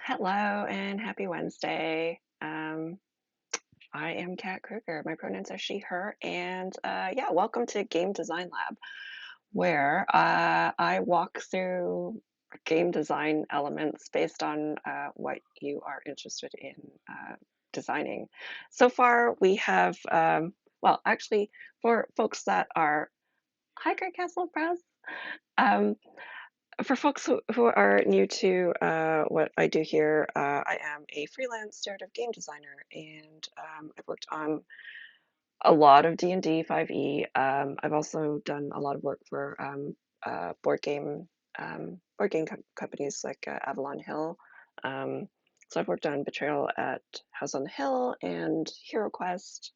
Hello and happy Wednesday. I am Kat Kruger. My pronouns are she, her, and yeah, welcome to Game Design Lab, where I walk through game design elements based on what you are interested in designing. So far, we have, well, actually, for folks that are, hi, Great Castle Press. Um, for folks who are new to what I do here, I am a freelance generative game designer, and I've worked on a lot of D&D 5e. I've also done a lot of work for board game companies like Avalon Hill. Um, so I've worked on Betrayal at House on the Hill and Hero Quest.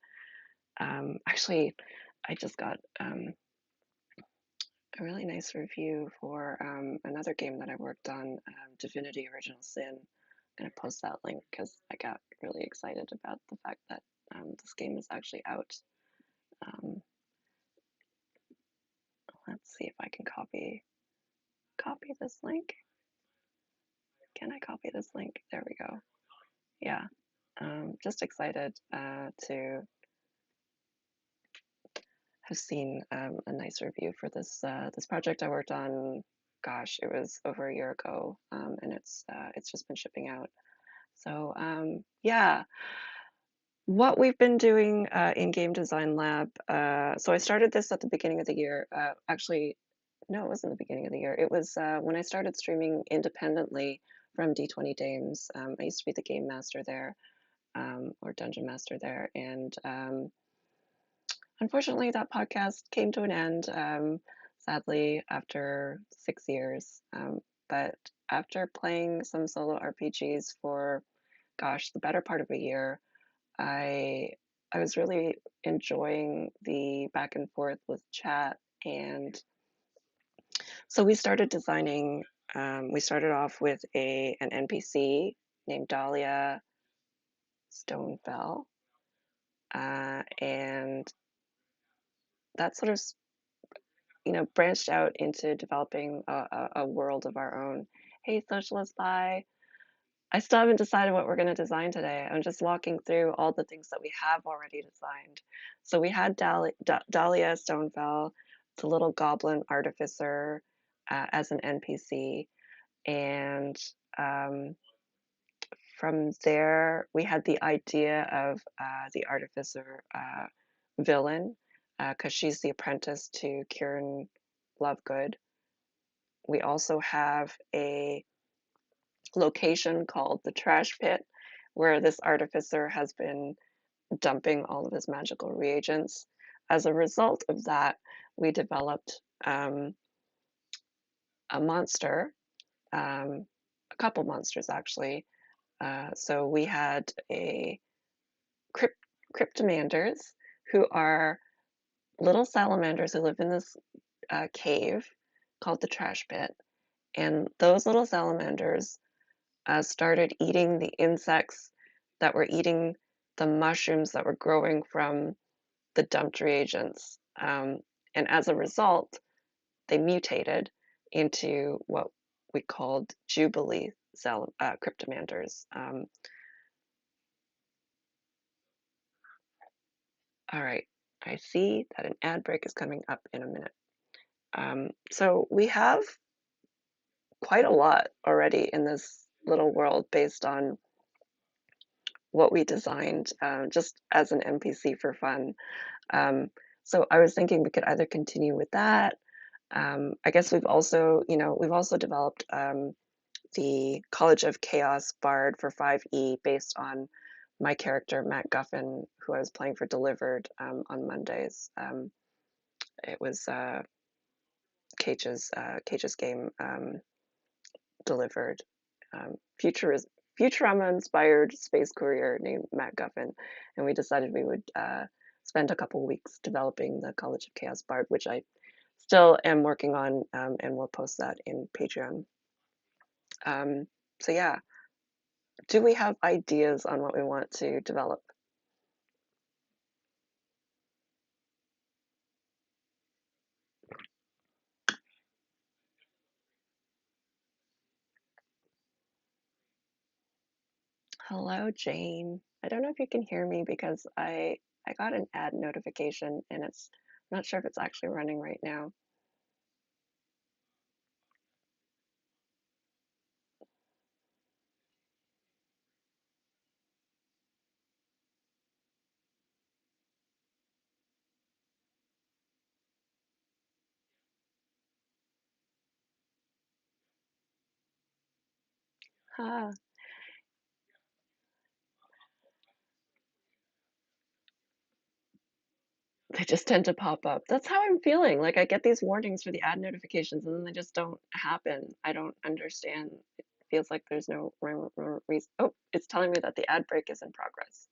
Actually, I just got a really nice review for another game that I worked on, Divinity Original Sin. I'm going to post that link because I got really excited about the fact that this game is actually out. Um, let's see if I can copy this link. Can I copy this link? There we go. Yeah, just excited to have seen a nice review for this project I worked on. Gosh, it was over a year ago, and it's just been shipping out. So yeah, what we've been doing in Game Design Lab. So I started this at the beginning of the year. Actually, no, it wasn't the beginning of the year. It was when I started streaming independently from D20 Games. I used to be the game master there, or dungeon master there, and unfortunately, that podcast came to an end. Sadly, after 6 years. But after playing some solo RPGs for, gosh, the better part of a year, I I was really enjoying the back and forth with chat, and so we started designing. We started off with an NPC named Dahlia Stonefell, and that sort of branched out into developing a world of our own. Hey, Socialist Pie. I still haven't decided what we're going to design today. I'm just walking through all the things that we have already designed. So we had Dahlia Stonefell, the little goblin artificer, as an NPC. And um, from there, we had the idea of the artificer villain, because she's the apprentice to Kieran Lovegood. We also have a location called the Trash Pit, where this artificer has been dumping all of his magical reagents. As a result of that, we developed a monster, a couple monsters actually. So we had a cryptomanders, who are little salamanders who live in this cave called the Trash Pit. And those little salamanders started eating the insects that were eating the mushrooms that were growing from the dumped reagents. And as a result, they mutated into what we called Jubilee cryptomanders. All right, I see that an ad break is coming up in a minute. So we have quite a lot already in this little world based on what we designed just as an NPC for fun. So I was thinking we could either continue with that. I guess we've also developed the College of Chaos Bard for 5e based on my character Matt Guffin, who I was playing for Delivered on Mondays. It was Cage's game, Delivered. Futurama inspired space courier named Matt Guffin, and we decided we would spend a couple weeks developing the College of Chaos Bard, which I still am working on, and we'll post that in Patreon. So yeah, do we have ideas on what we want to develop? Hello, Jane. I don't know if you can hear me because I got an ad notification and it's I'm not sure if it's actually running right now. Huh. They just tend to pop up. That's how I'm feeling. Like I get these warnings for the ad notifications and then they just don't happen. I don't understand. It feels like there's no reason. Oh, it's telling me that the ad break is in progress.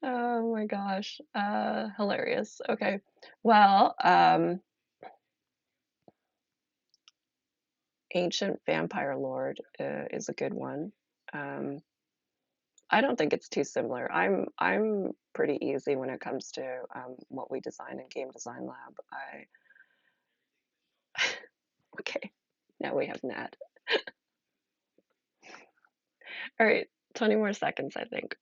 Oh my gosh. Hilarious. Okay. Well, Ancient Vampire Lord is a good one. Um, I don't think it's too similar. I'm pretty easy when it comes to what we design in Game Design Lab. I okay. Now we have Nat. All right, 20 more seconds, I think.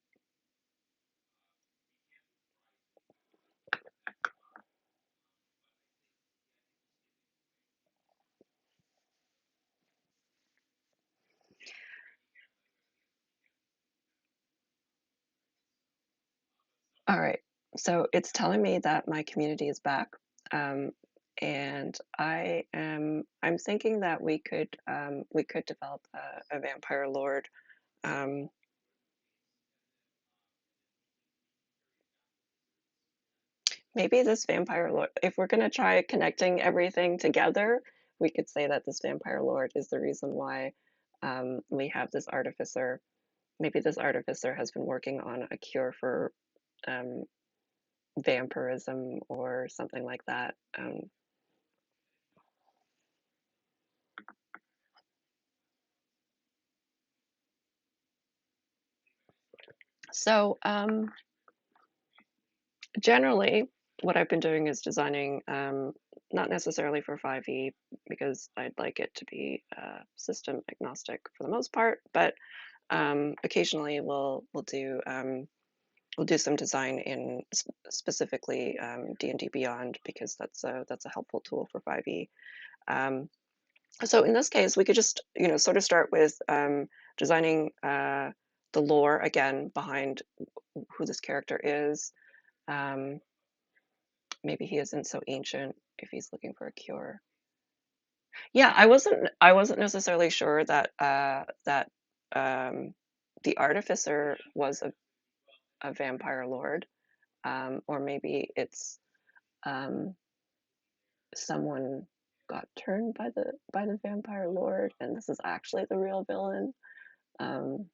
All right. So it's telling me that my community is back. Um, and I'm thinking that we could develop a vampire lord. Um, Maybe this vampire lord, if we're going to try connecting everything together, we could say that this vampire lord is the reason why we have this artificer. Maybe this artificer has been working on a cure for um, vampirism or something like that. So generally, what I've been doing is designing, not necessarily for 5e because I'd like it to be system agnostic for the most part, but occasionally we'll do some design in specifically D&D Beyond because that's a helpful tool for 5e. Um, so in this case, we could just sort of start with designing the lore again behind who this character is. Um, Maybe he isn't so ancient if he's looking for a cure. Yeah, I wasn't necessarily sure that um, the artificer was a vampire lord. Or maybe it's um, someone got turned by the vampire lord, and this is actually the real villain. Um,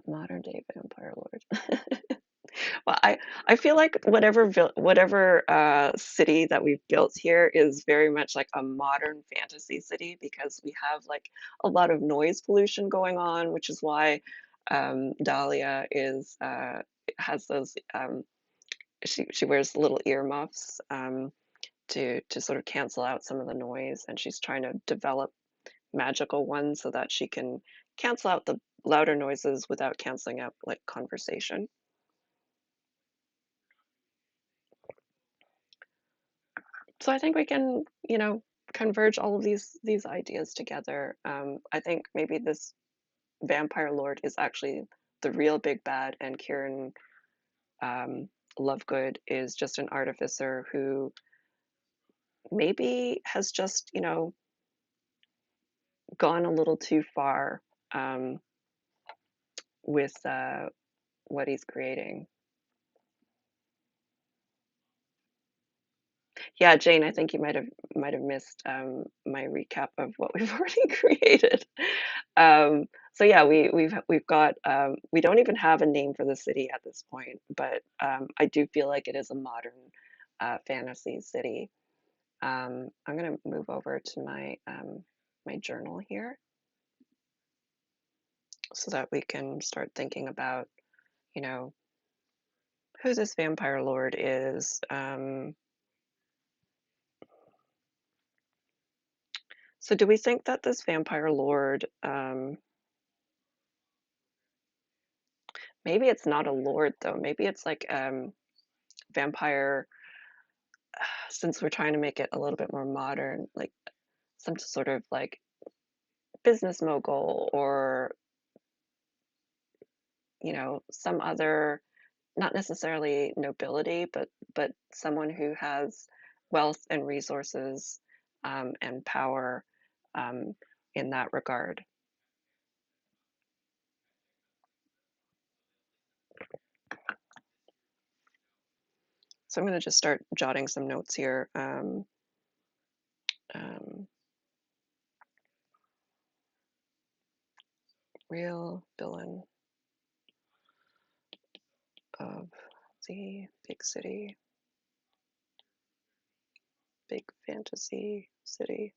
Modern day vampire lord. Well, I feel like whatever city that we've built here is very much like a modern fantasy city because we have like a lot of noise pollution going on, which is why Dahlia is has those she wears little earmuffs to sort of cancel out some of the noise, and she's trying to develop magical ones so that she can cancel out the louder noises without canceling out like conversation. So I think we can, converge all of these ideas together. I think maybe this vampire lord is actually the real big bad, and Kieran um, Lovegood is just an artificer who maybe has just, gone a little too far um, with what he's creating. Yeah, Jane, I think you might have missed my recap of what we've already created. So yeah, we've got we don't even have a name for the city at this point, but I do feel like it is a modern fantasy city. I'm gonna move over to my my journal here. so that we can start thinking about, you know, who this vampire lord is. So do we think that this vampire lord, maybe it's not a lord though, maybe it's like vampire, since we're trying to make it a little bit more modern, like some sort of like business mogul or, some other, not necessarily nobility, but someone who has wealth and resources, and power, um, in that regard. So I'm going to just start jotting some notes here. Um, Real villain of the big city, big fantasy city,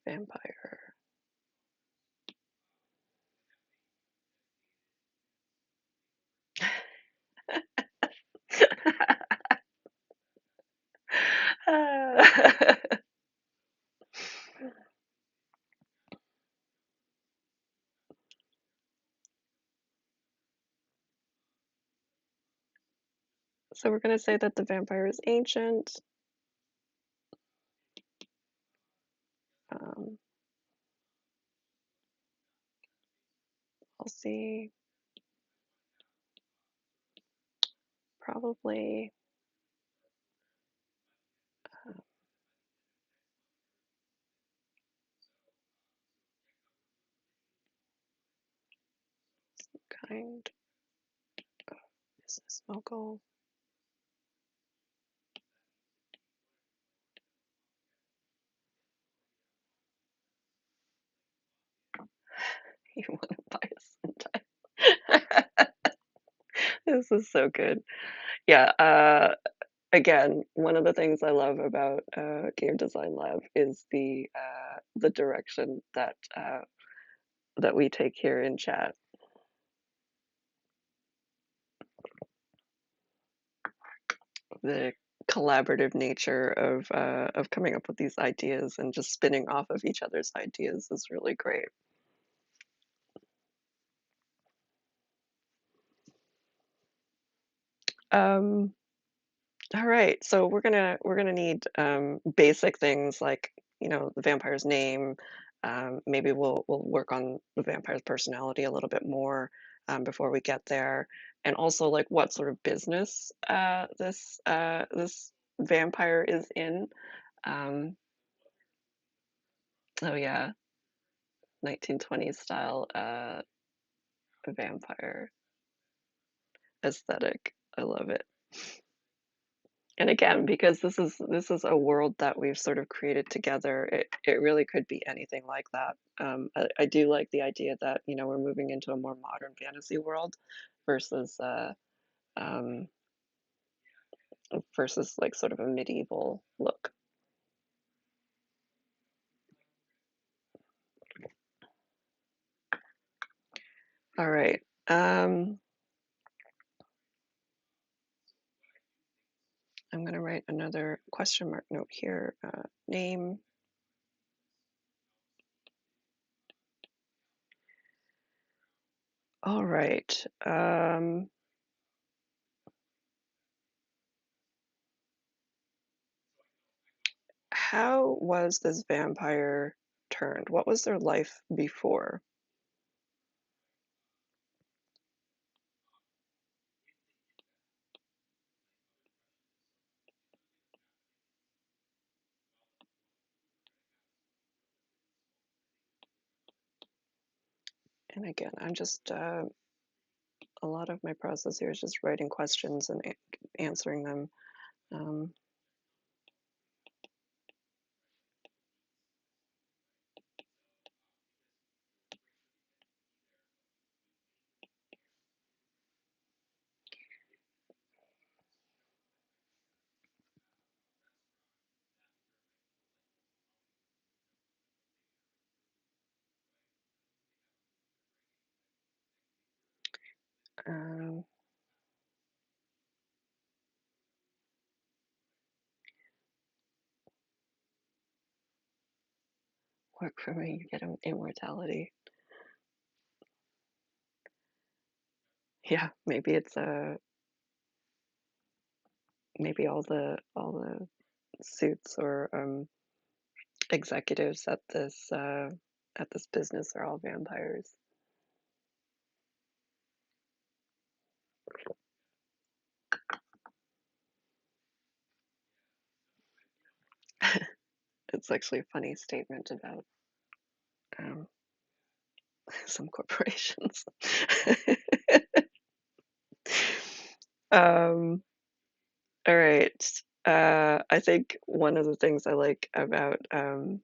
vampire. So we're going to say that the vampire is ancient. Um, I'll see. Probably uh, kind of business mogul. You want to buy a Sentai? This is so good. Yeah. Again, one of the things I love about Game Design Lab is the direction that we take here in chat. The collaborative nature of coming up with these ideas and just spinning off of each other's ideas is really great. Um, all right, so we're gonna need basic things like the vampire's name. Maybe we'll work on the vampire's personality a little bit more before we get there, and also like what sort of business this vampire is in. Um, oh yeah, 1920s style vampire aesthetic. I love it. And again, because this is a world that we've sort of created together, it really could be anything like that. I do like the idea that we're moving into a more modern fantasy world versus um, versus like sort of a medieval look. All right. I'm going to write another question mark note here. Name. All right. How was this vampire turned? What was their life before? And again, I'm just a lot of my process here is just writing questions and answering them. Um, Um, work for me, you get immortality. Yeah, maybe it's maybe all the suits or executives at this business are all vampires. It's actually a funny statement about um, some corporations. um, all right. I think one of the things I like about when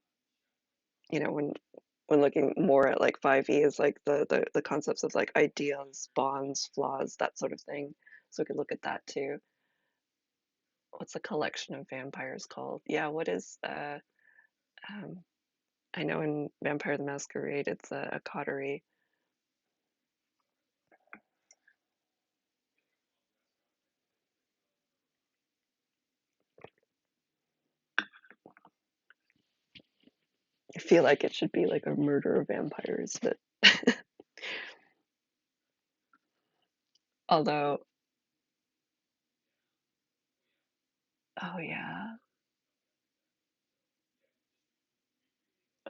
looking more at like 5e is like the concepts of like ideas, bonds, flaws, that sort of thing. So we could look at that too. What's a collection of vampires called? Yeah, what is um I know in Vampire the Masquerade it's a coterie. I feel like it should be like a murder of vampires, but although, oh yeah,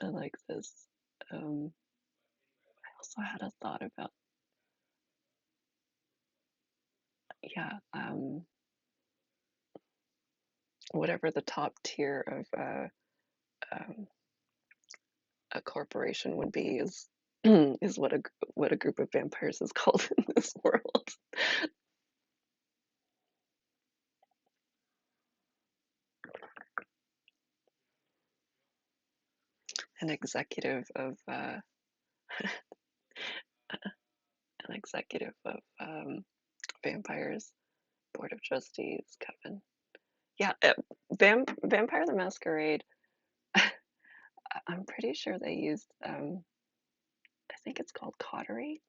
I like this. I also had a thought about, yeah, whatever the top tier of um, a corporation would be is is what a group of vampires is called in this world. An executive of an executive of vampires, board of trustees, Kevin. Yeah, Vampire the Masquerade. I'm pretty sure they used I think it's called coterie.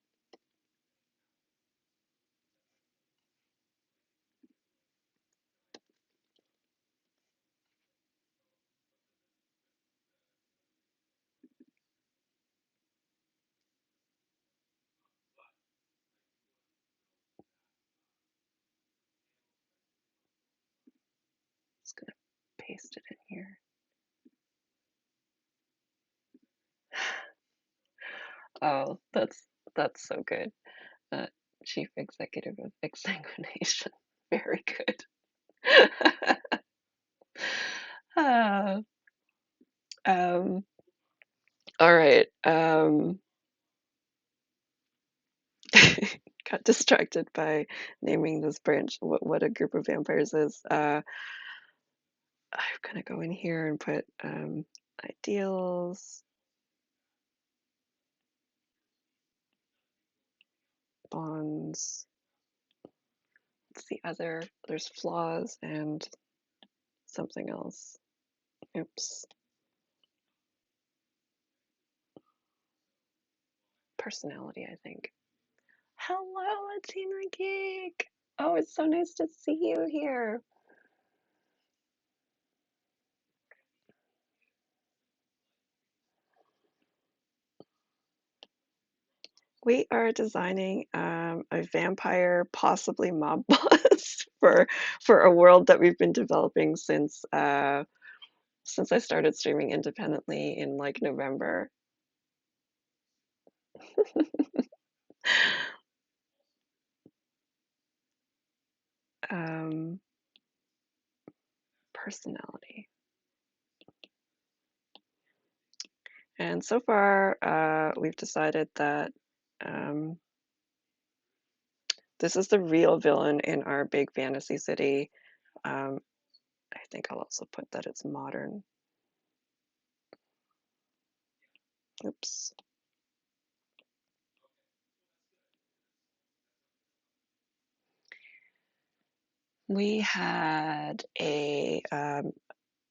Just gonna paste it in here. Oh, that's so good. Uh, Chief Executive of Exsanguination. Very good. uh, um, all right. Got distracted by naming this branch. What a group of vampires is. I'm gonna go in here and put ideals, bonds. What's the other? There's flaws and something else. Oops. Personality, I think. Hello, Latina Geek. Oh, it's so nice to see you here. We are designing a vampire, possibly mob boss for a world that we've been developing since I started streaming independently in like November. um, Personality. And so far, we've decided that um, this is the real villain in our big fantasy city. Um, I think I'll also put that it's modern. Oops. We had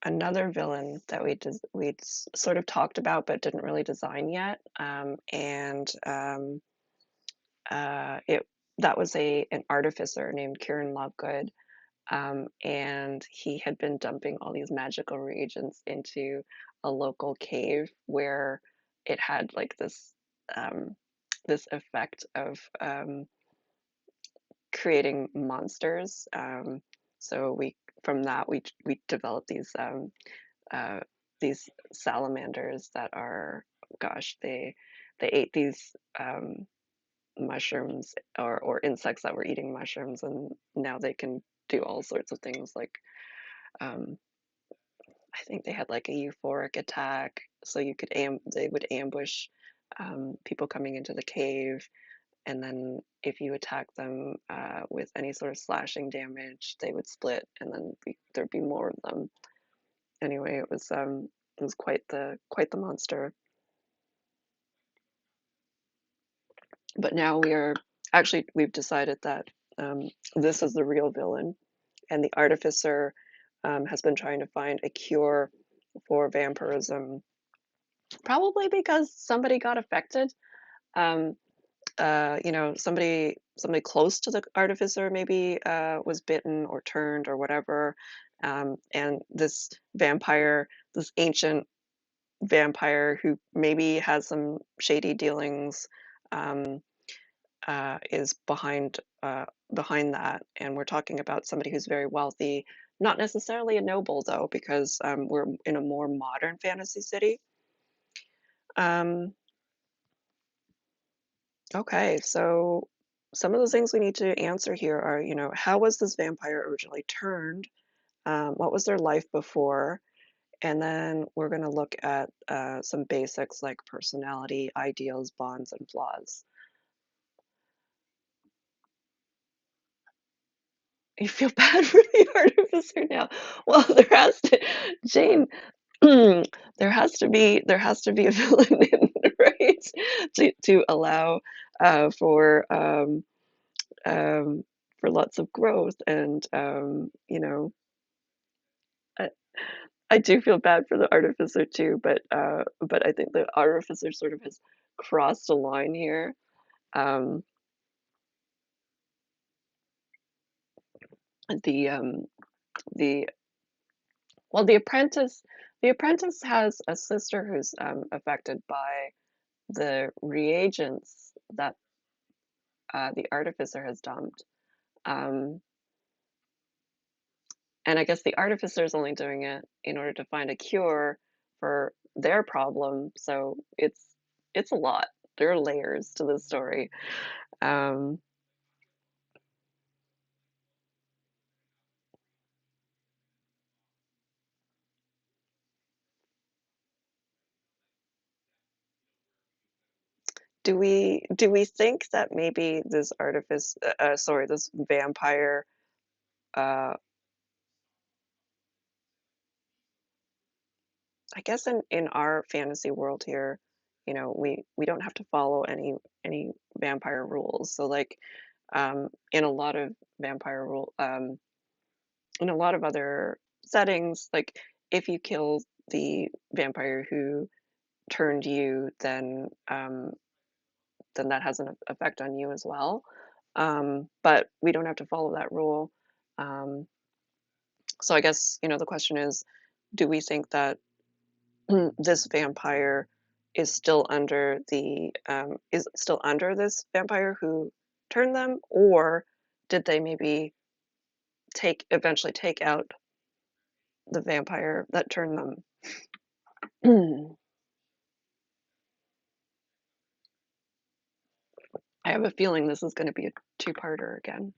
another villain that we'd sort of talked about but didn't really design yet, and it that was a an artificer named Kieran Lovegood, and he had been dumping all these magical reagents into a local cave where it had like um, this effect of creating monsters. So we from that we developed uh, these salamanders that are, gosh, they ate these mushrooms or insects that were eating mushrooms, and now they can do all sorts of things like um, I think they had like a euphoric attack, so they would ambush people coming into the cave, and then if you attack them with any sort of slashing damage, they would split, and then there'd be more of them. Anyway, it was quite the monster. But now we've decided that this is the real villain, and the artificer has been trying to find a cure for vampirism, probably because somebody got affected. Um, somebody close to the artificer maybe was bitten or turned or whatever, and this ancient vampire who maybe has some shady dealings, um, is behind that. And we're talking about somebody who's very wealthy, not necessarily a noble though, because we're in a more modern fantasy city. Um, okay, so some of the things we need to answer here are, how was this vampire originally turned? What was their life before? And then we're going to look at some basics like personality, ideals, bonds, and flaws. You feel bad for the artificer now. Well, Jane, there has to be a villain in, right? To allow uh, for um, um, for lots of growth, and I, I do feel bad for the artificer too, but I think the artificer sort of has crossed a line here. Um, the the well, the apprentice has a sister who's affected by the reagents that the artificer has dumped. Um, and I guess the artificer is only doing it in order to find a cure for their problem. So it's a lot. There are layers to this story. Um, do we think that maybe this vampire, uh, I guess in our fantasy world here, we don't have to follow any vampire rules. So like in a lot of vampire rule in a lot of other settings, like if you kill the vampire who turned you, then that has an effect on you as well. But we don't have to follow that rule. Um, so I guess, the question is, do we think that this vampire is still under this vampire who turned them, or did they maybe eventually take out the vampire that turned them? I have a feeling this is going to be a two-parter again.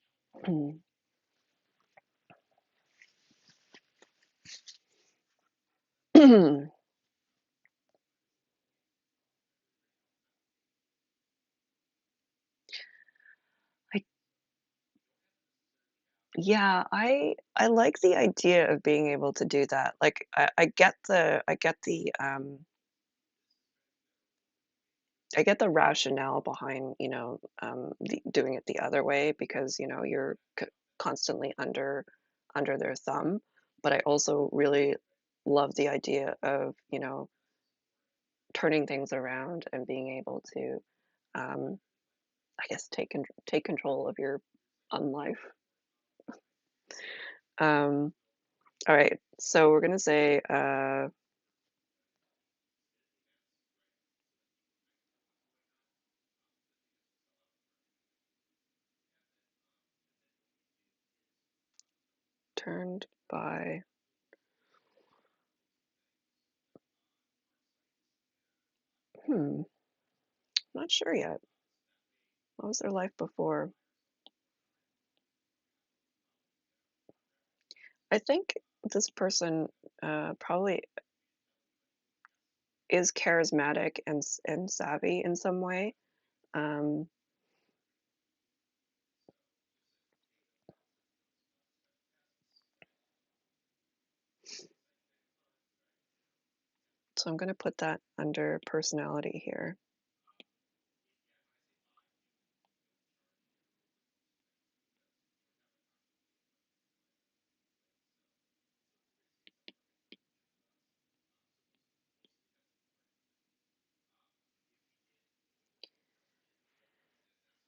I Yeah, I like the idea of being able to do that. Like I get the rationale behind, doing it the other way because, you're constantly under their thumb. But I also really love the idea of, turning things around and being able to um, I guess take control of your own life. Um, all right, so we're gonna say turned by. Not sure yet. What was their life before? I think this person probably is charismatic and savvy in some way. Um, so I'm going to put that under personality here.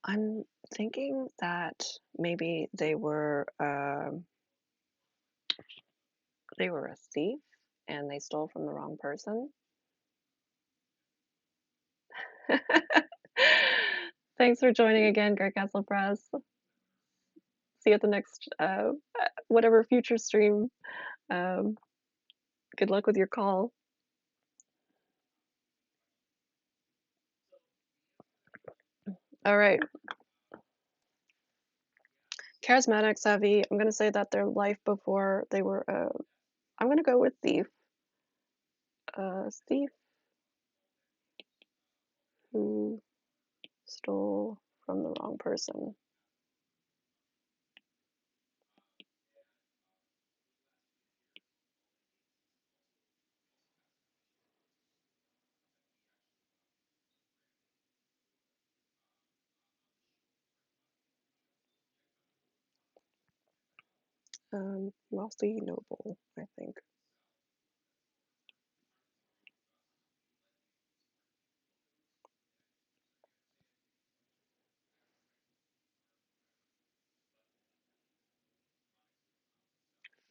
I'm thinking that maybe they were a thief and they stole from the wrong person. Thanks for joining again, Great Castle Press. See you at the next whatever future stream. Um, good luck with your call. All right. Charismatic, savvy. I'm gonna say that their life before they were. I'm gonna go with thief. Thief who stole from the wrong person. Wealthy noble, I think.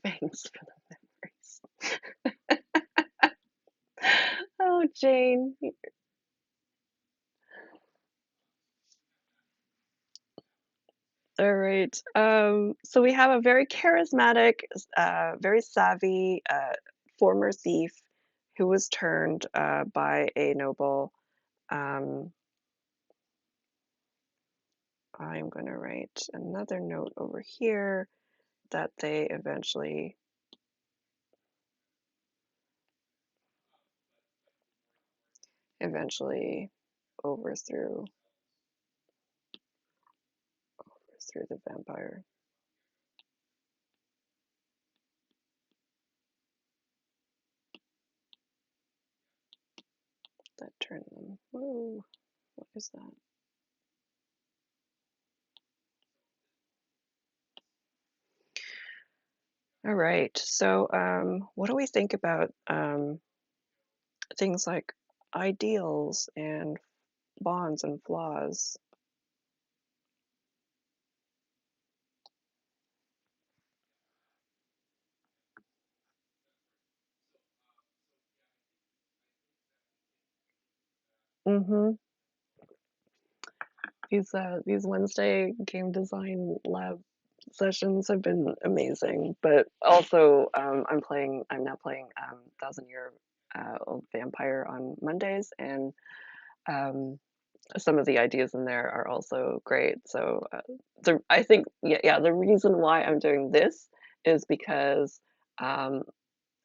Thanks for the memories. Oh, Jane. All right. So we have a very charismatic, very savvy former thief who was turned by a noble. Um, I'm going to write another note over here that they eventually overthrew the vampire that turned them. Whoa, what is that? All right. So, what do we think about things like ideals and bonds and flaws? Mm-hmm. These Wednesday game design lab sessions have been amazing, but also I'm now playing Thousand Year Old Vampire on Mondays, and um, some of the ideas in there are also great. So I think yeah, the reason why I'm doing this is because um,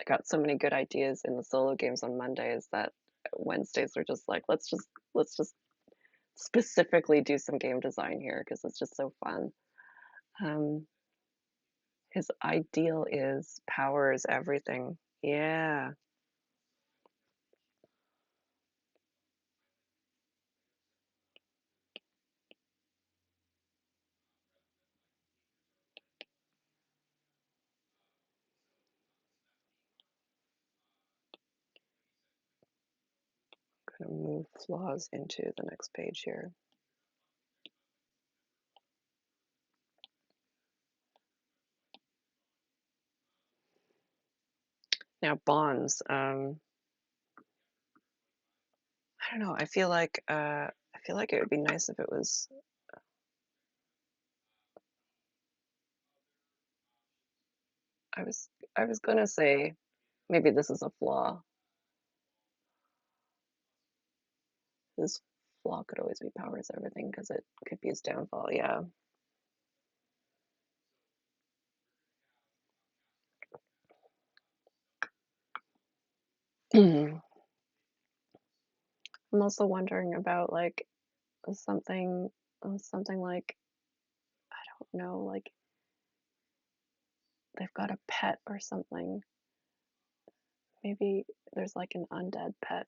I got so many good ideas in the solo games on Mondays that Wednesdays are just like let's just specifically do some game design here because it's just so fun. Um, his ideal is power is everything. Yeah, gonna move flaws into the next page here. Now bonds, I don't know, I feel like it would be nice if it was I was I was gonna say maybe this is a flaw. His flaw could always be powers everything because it could be his downfall, yeah. I'm also wondering about, like, something something like, I don't know, like, they've got a pet or something. Maybe there's, like, an undead pet.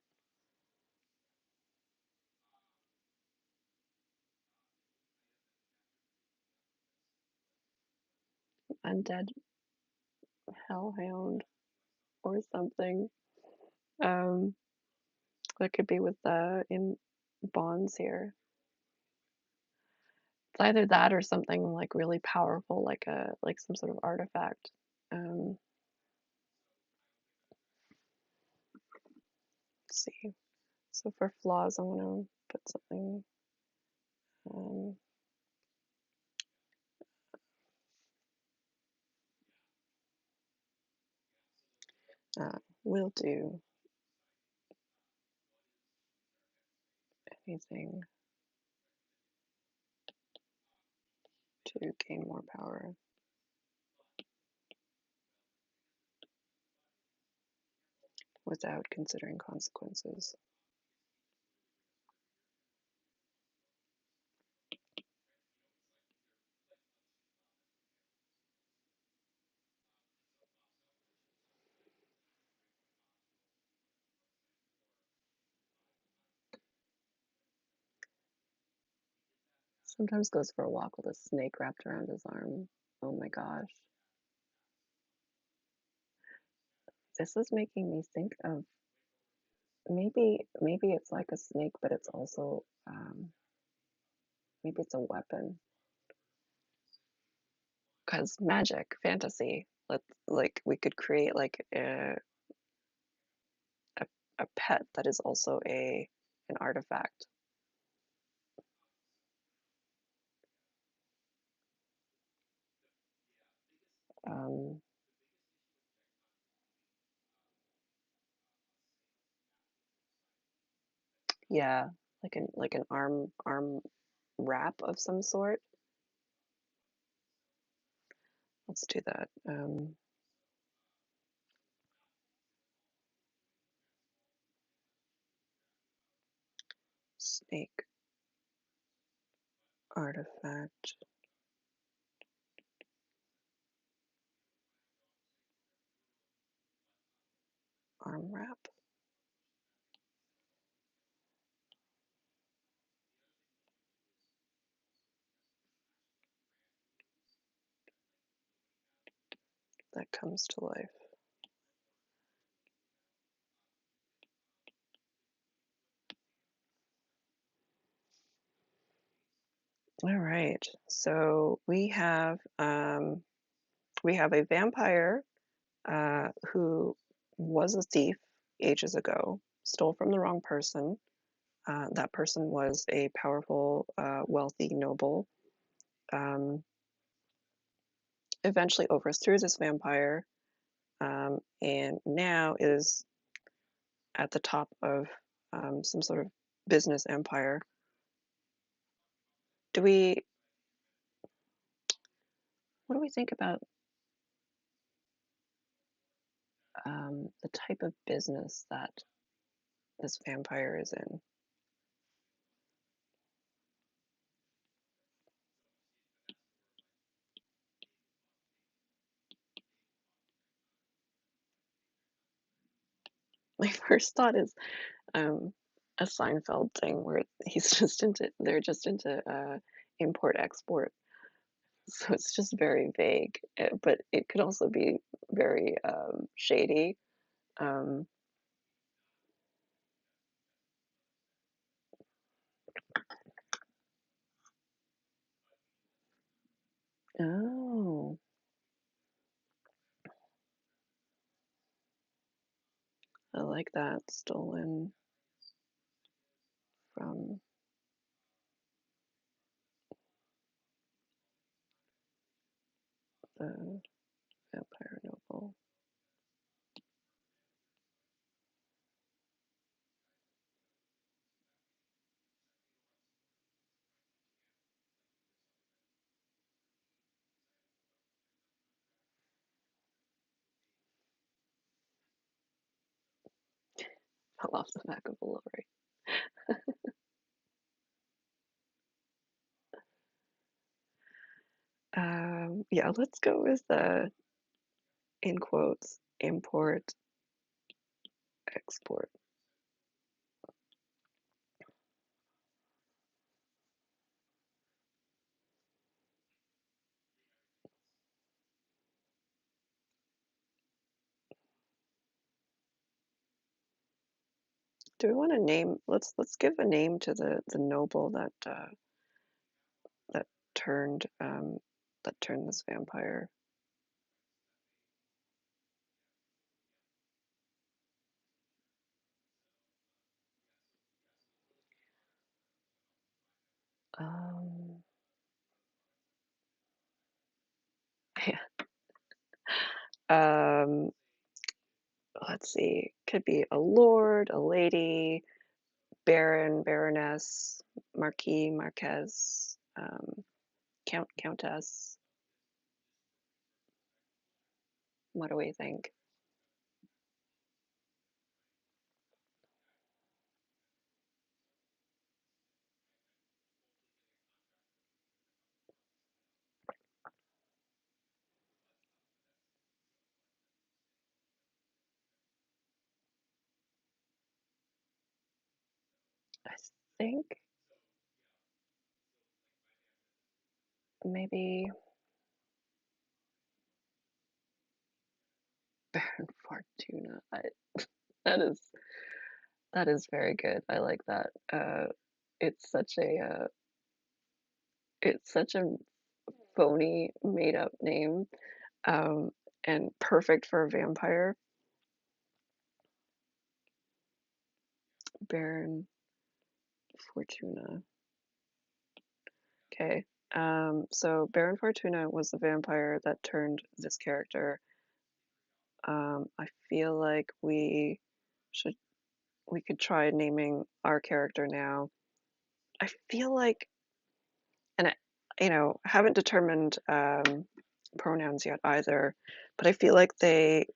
Undead hellhound or something. Um, that could be with the in bonds here. It's either that or something, like, really powerful, like some sort of artifact. Um, let's see. So for flaws, I'm gonna put something, um, will do anything to gain more power without considering consequences. Sometimes goes for a walk with a snake wrapped around his arm. Oh my gosh. This is making me think of maybe it's like a snake, but it's also maybe it's a weapon. Because magic, fantasy. Like we could create like a a pet that is also a an artifact. Um, yeah, like an arm wrap of some sort. Let's do that. Snake artifact arm wrap. That comes to life. All right. So we have a vampire who was a thief ages ago, stole from the wrong person. That person was a powerful, wealthy noble. Um, eventually overthrew this vampire, and now is at the top of some sort of business empire. Do we? What do we think about the type of business that this vampire is in? My first thought is a Seinfeld thing where he's just into they're just into import export. So it's just very vague, but it could also be very shady. Um, oh, I like that. Stolen from the vampire novel. Fell off the back of a lorry. Yeah, let's go with the, in quotes, import, export. Do we want to name? Let's give a name to the noble that turned that turned this vampire. Um, yeah. Um, let's see. Could be a lord, a lady, baron, baroness, marquis, marquez, count, countess. What do we think? I think maybe Baron Fortuna. That is that is very good. I like that. It's such a it's such a phony, made up name, um, and perfect for a vampire. Baron Fortuna. Okay. So Baron Fortuna was the vampire that turned this character. I feel like should we could try naming our character now. I feel like, and haven't determined pronouns yet either, but I feel like they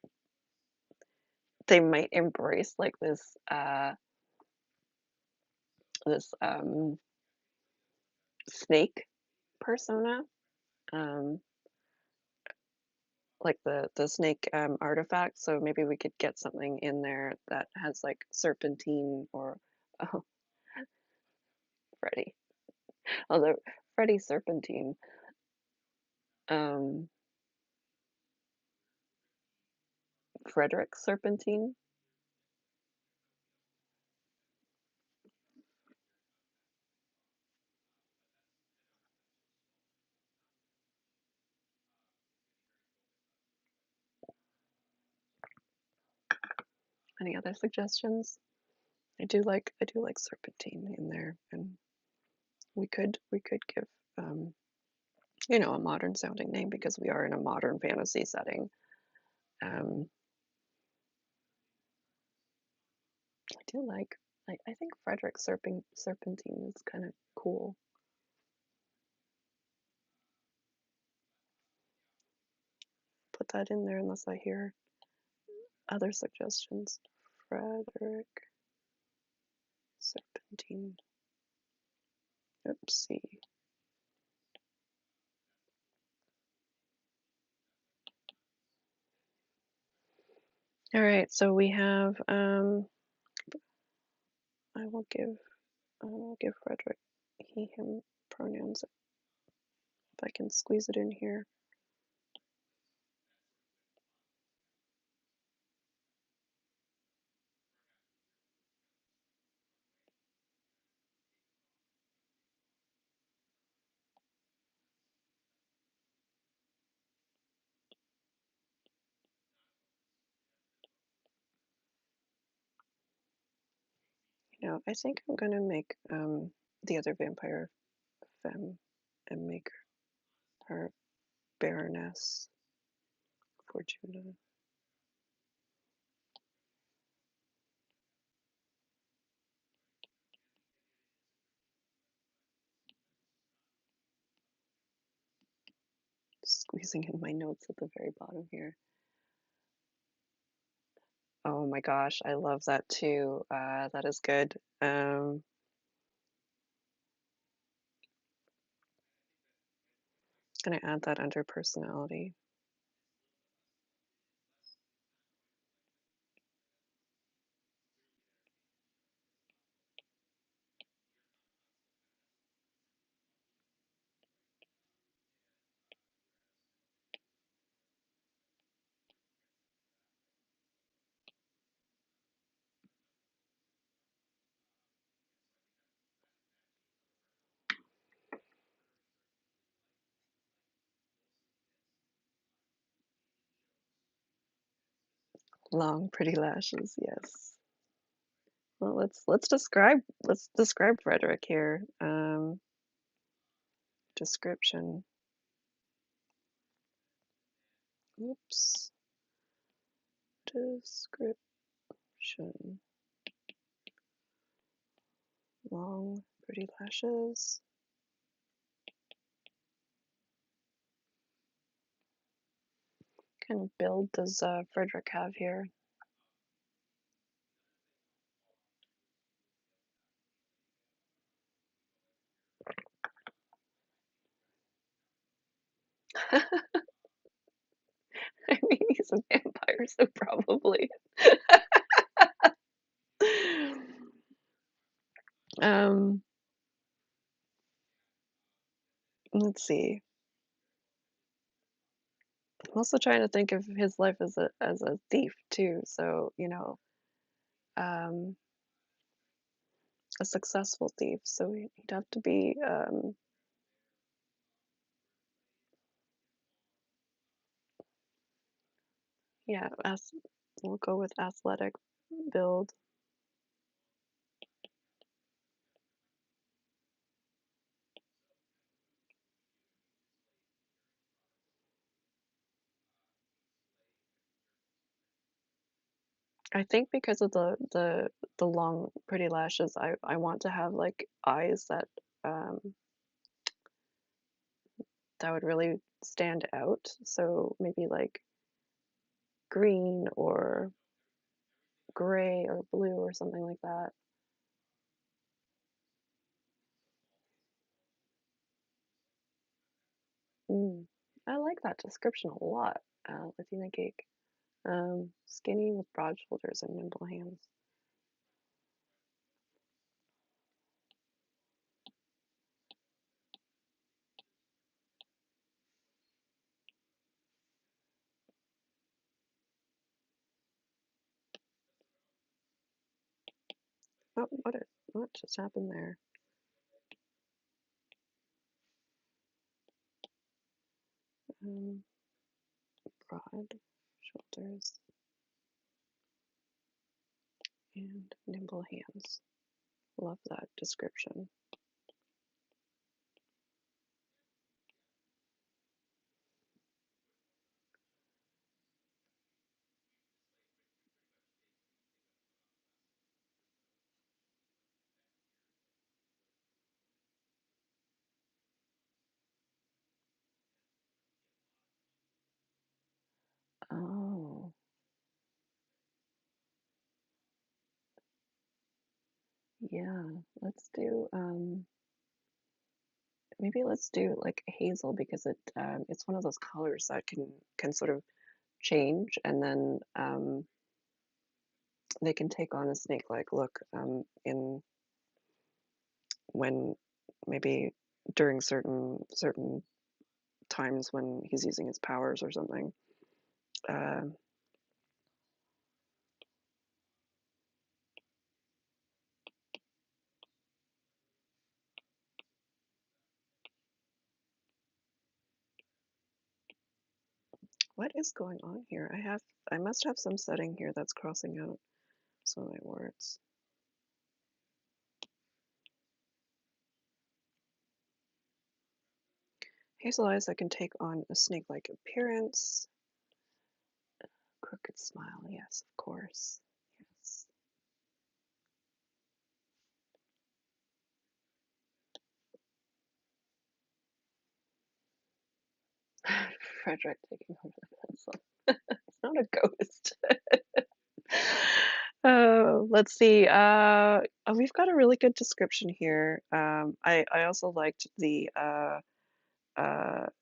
might embrace like this snake persona, um, like the snake artifact. So maybe we could get something in there that has like serpentine or oh, Freddy. Although Freddy Serpentine, um, Frederick Serpentine. Any other suggestions? I do like serpentine in there, and we could give um, a modern sounding name because we are in a modern fantasy setting. Um, I do like I think Frederick Serpentine is kind of cool. Put that in there unless I hear other suggestions. Frederick Serpentine. Oopsie. All right, so we have I will give Frederick he him pronouns if I can squeeze it in here. Now, I think I'm gonna make the other vampire femme and make her Baroness Fortuna. Squeezing in my notes at the very bottom here. Oh my gosh, I love that too. That is good. Gonna add that under personality. Long, pretty lashes, yes. Well, let's describe Frederick here. Description. Oops. Description. Long, pretty lashes. What kind of build does Frederick have here? I mean, he's a vampire, so probably. um, let's see. I'm also trying to think of his life as a thief too. So, um, a successful thief. So he'd have to be, yeah, we'll go with athletic build. I think because of the long, pretty lashes, I want to have like eyes that would really stand out. So maybe like green or gray or blue or something like that. Mm. I like that description a lot, Latina cake. Skinny with broad shoulders and nimble hands. Oh, what just happened there? Um, Broad shoulders and nimble hands. Love that description. Oh, yeah. Maybe let's do like hazel because it's one of those colors that can sort of change and then they can take on a snake-like look in when maybe during certain times when he's using his powers or something. Uh, what is going on here? I must have some setting here that's crossing out some of my words. Hazel eyes that can take on a snake-like appearance. Crooked smile, yes, of course. Yes. Frederick taking over the pencil. It's not a ghost. Oh, let's see. We've got a really good description here. I also liked the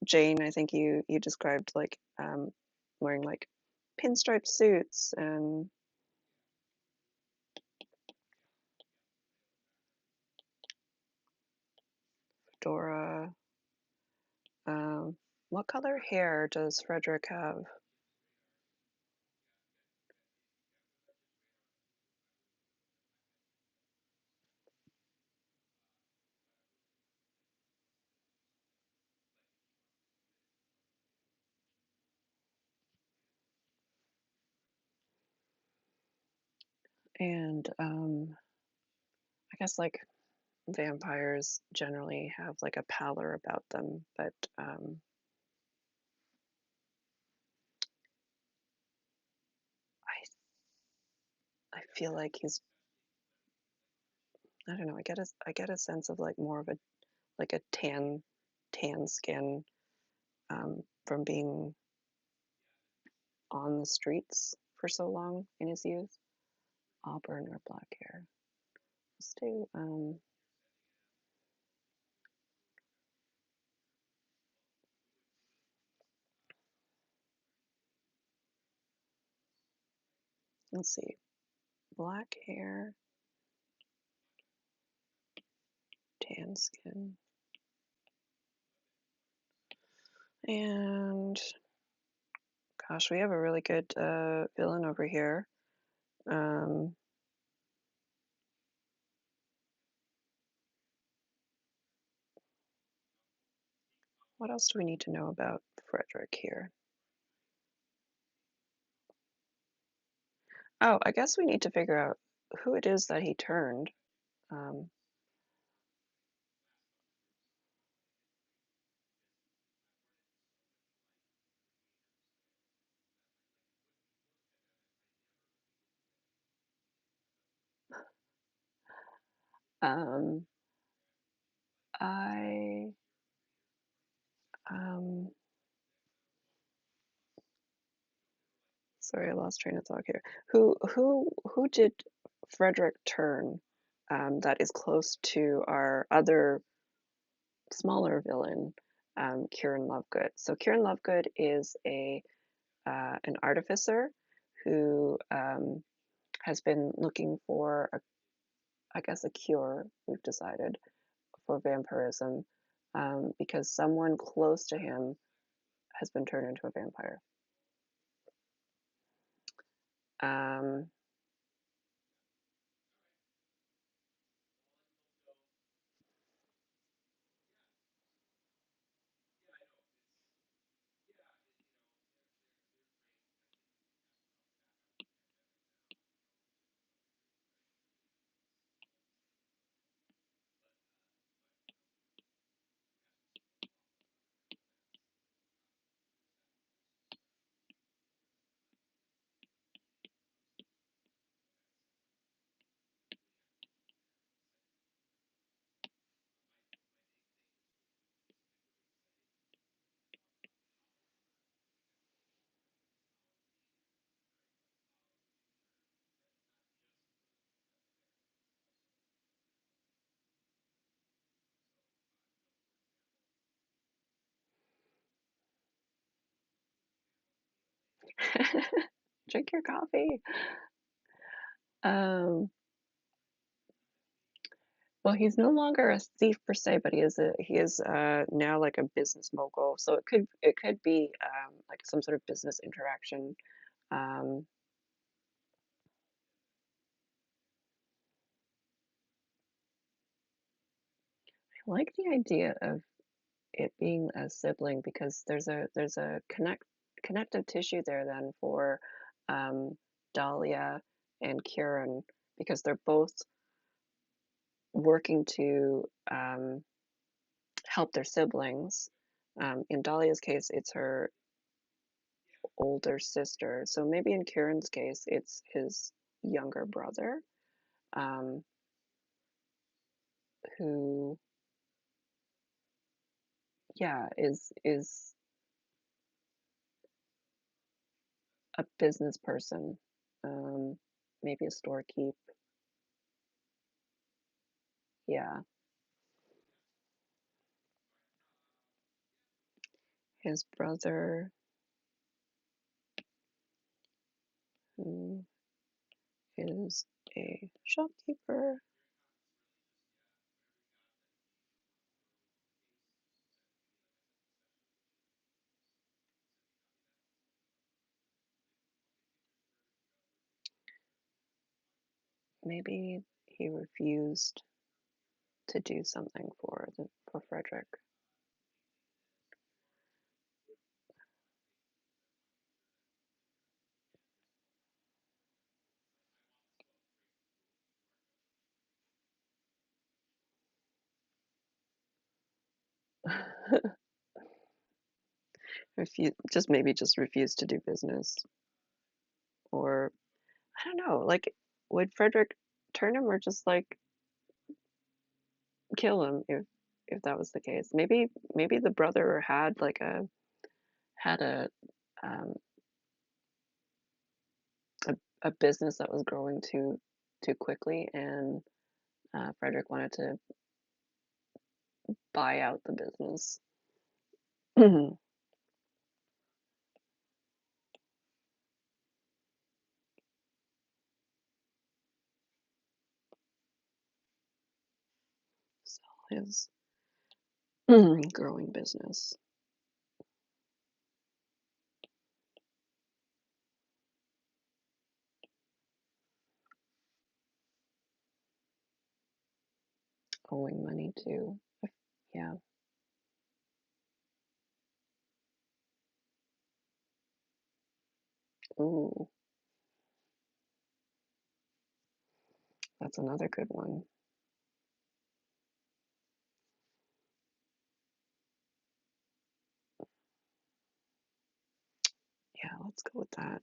Jane. I think you described like wearing like pinstripe suits and Dora. Um, what color hair does Frederick have? And I guess like vampires generally have like a pallor about them, but I feel like he's I don't know. I get a sense of like more of a like a tan skin from being on the streets for so long in his youth. Auburn or black hair. Let's do let's see. Black hair, tan skin. And gosh, we have a really good villain over here. Um, what else do we need to know about Frederick here? Oh, I guess we need to figure out who it is that he turned. Um, um, I um, sorry, I lost train of thought here. Who did Frederick turn that is close to our other smaller villain, Kieran Lovegood? So Kieran Lovegood is a an artificer who has been looking for I guess a cure, we've decided, for vampirism because someone close to him has been turned into a vampire. Um, drink your coffee. Um, well, he's no longer a thief per se, but he is now like a business mogul. So it could be like some sort of business interaction. Um, I like the idea of it being a sibling because there's a connective tissue there then for um, Dahlia and Kieran because they're both working to help their siblings In Dahlia's case, it's her older sister. So maybe in Kieran's case, it's his younger brother, um, who, yeah, is a business person, um, maybe a storekeep. Yeah, his brother, who is a shopkeeper. Maybe he refused to do something for Frederick. Just refused to do business, or I don't know. Like, would Frederick turn him or just like kill him if that was the case? Maybe the brother had um, a business that was growing too quickly, and Frederick wanted to buy out the business. Sell his growing business. Owing money to, yeah. Ooh, that's another good one. Yeah, let's go with that.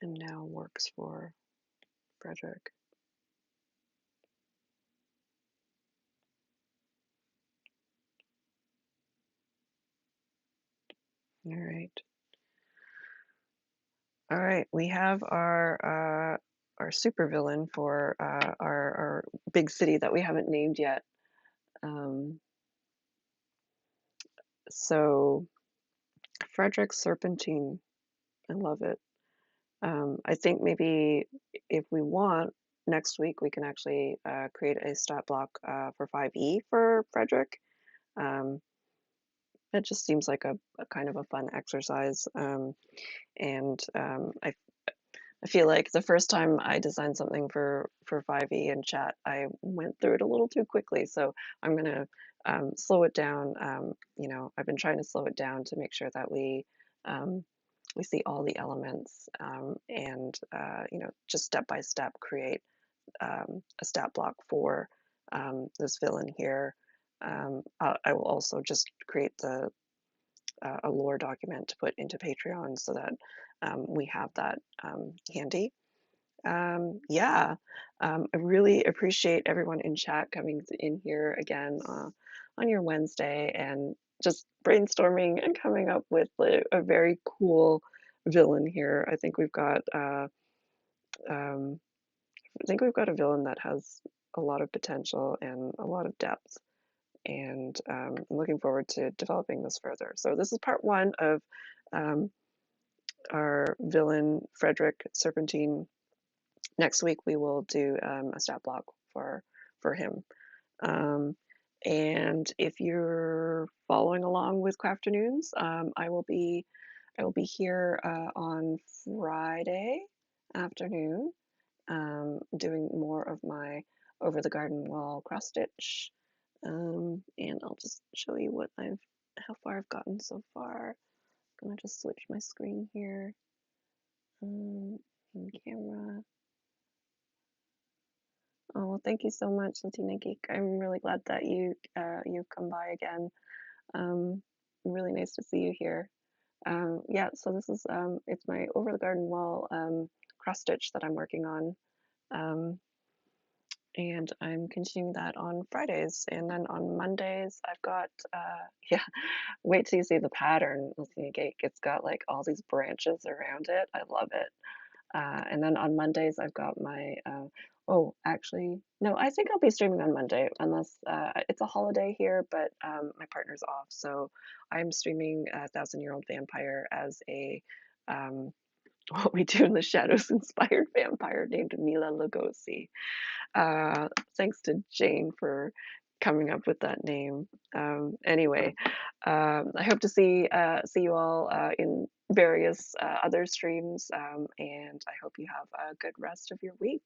And now works for Frederick. All right. All right, we have our supervillain for our big city that we haven't named yet. Um, so Frederick Serpentine, I love it. I think maybe if we want, next week we can actually create a stat block for 5e for Frederick. Um, it just seems like a kind of a fun exercise. And I feel like the first time I designed something for 5e in chat, I went through it a little too quickly. So I'm gonna slow it down. I've been trying to slow it down to make sure that um, we see all the elements and just step by step create a stat block for this villain here. I will also just create a lore document to put into Patreon so that we have that handy. Yeah, I really appreciate everyone in chat coming in here again on your Wednesday and just brainstorming and coming up with a very cool villain here. Um, I think we've got a villain that has a lot of potential and a lot of depth, and I'm looking forward to developing this further. So this is part one of um, our villain Frederick Serpentine. Next week we will do a stat block for him. Um, And if you're following along with Crafternoons, I will be here on Friday afternoon, doing more of my over the garden wall cross stitch. And I'll just show you how far I've gotten so far. I'm gonna just switch my screen here. In camera. Oh, well, thank you so much, Latina Geek. I'm really glad that you've come by again. Um, really nice to see you here. Yeah, so this is it's my over the garden wall cross stitch that I'm working on. Um, and I'm continuing that on Fridays. And then on Mondays, I've got, yeah, wait till you see the pattern, Listening Geek. It's got like all these branches around it. I love it. And then on Mondays, I've got my, oh, actually, no, I think I'll be streaming on Monday unless it's a holiday here, but my partner's off. So I'm streaming Thousand Year Old Vampire as a, um, what we do in the shadows inspired vampire named Mila Lugosi. Thanks to Jane for coming up with that name. Anyway, I hope to see you all in various other streams, and I hope you have a good rest of your week.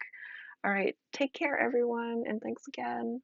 All right, take care, everyone, and thanks again.